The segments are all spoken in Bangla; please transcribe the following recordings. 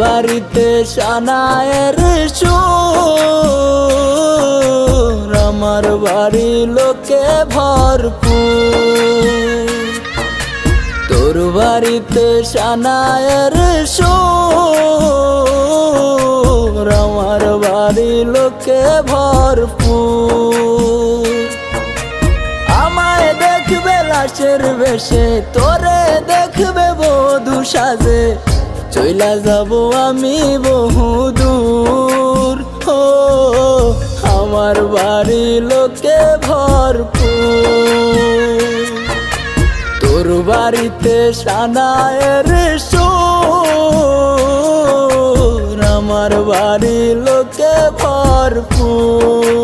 বাড়িতে সানায়ের সুর, আমার বাড়ি লোকে ভরপুর। তোর বাড়িতে সানায়ের সুর, আমার বাড়ি লোকে ভরপুর। আমায় দেখবে লাশের বেশে, তোরে দেখবে বধূ সাজে, চইলা যাব আমি বহুদূর। ও আমার বাড়ি লোকে ভরপুর। তোর বাড়িতে সানায়ের সুর, আমার বাড়ি লোকে ভরপুর।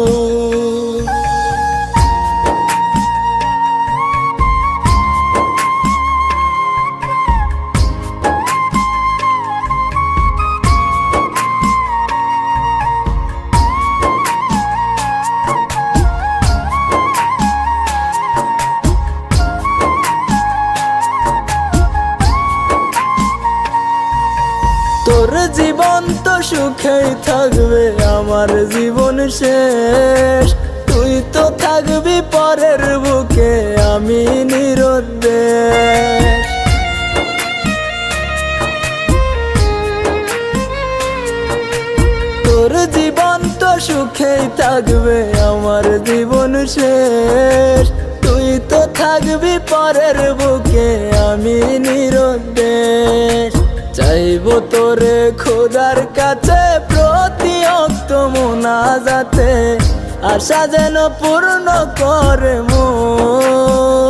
তোর জীবন তো সুখেই থাকবে, আমার জীবন শেষ। তুই তো থাকবি পরের বুকে, আমি নিরুদ্দেশ। তোর জীবন তো সুখেই থাকবে, আমার জীবন শেষ। তুই তো থাকবি পরের বুকে, আমি নিরুদ্দেশ। চাইবো তোরে খোদার কাছে প্রতি অক্ত মুনাজাতে, আশা যেন পূর্ণ করে মোর।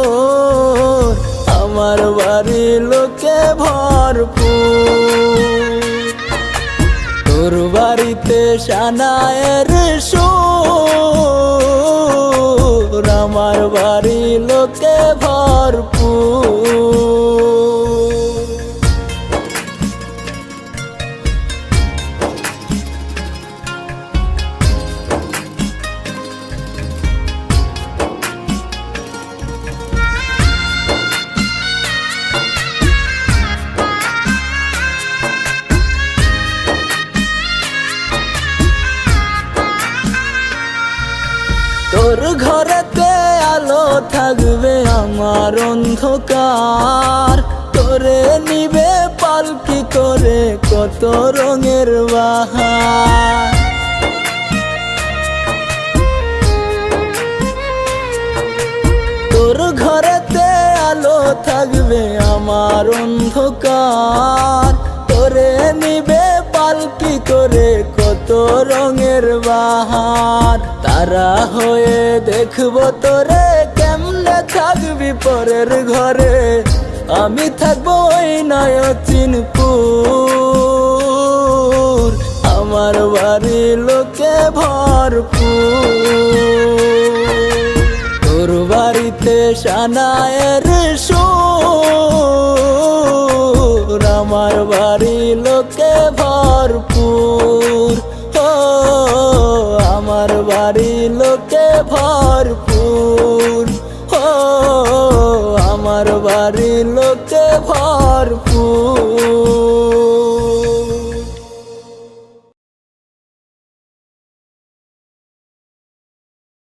আমার বাড়ি লোকে ভরপুর। তোর বাড়িতে সানায়ের সুর, আমার বাড়ি লোকে ভরপুর। তোর ঘরেতে আলো থাকবে, আমার অন্ধকার। তোরে নিবে পালকি করে কত রঙের বাহার। তোর ঘরেতে আলো থাকবে, আমার অন্ধকার। তোরে নিবে পালকি করে কত রঙের বাহার। তারা হয়ে দেখবো তোরে, কেমনে থাকবি পরের ঘরে। আমি থাকবো ওই নয়চিনপুর, আমার বাড়ি লোকে ভরপুর। তোর বাড়িতে সানায়ের সুর, আমার বাড়ি লোকে ভরপুর। ও আমার বাড়ি লোকে ভরপুর। ও আমার বাড়ি লোকে ভরপুর।